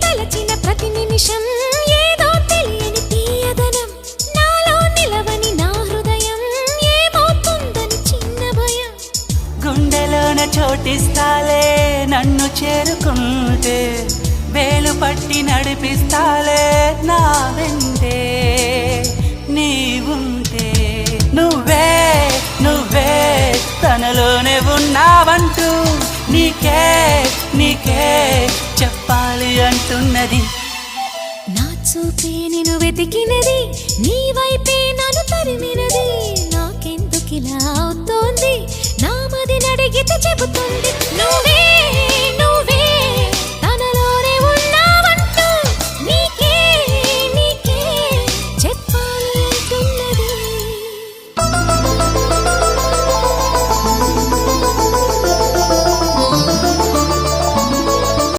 తలచిన ప్రతి నిమిషం ఏదో తెలియని తీయదనం నాలో నిలవని నా హృదయం ఏమవుతుందని చిన్న భయం గుండెలోన చోటిస్తాలే నన్ను చేరుకుంటే వేలు పట్టి నడిపిస్తాలే నా వెంటే నీవుంటే నువ్వే నువ్వే తనలోనే ఉన్నావంటూ నీకే నీకే చెప్పాలి అంటున్నది నా చూపే నిన్ను వెతికినది నీ వైపే నన్ను తరిమినది నాకెందుకిలా అవుతోంది నా మది నడిగితే చెబుతుంది నువ్వే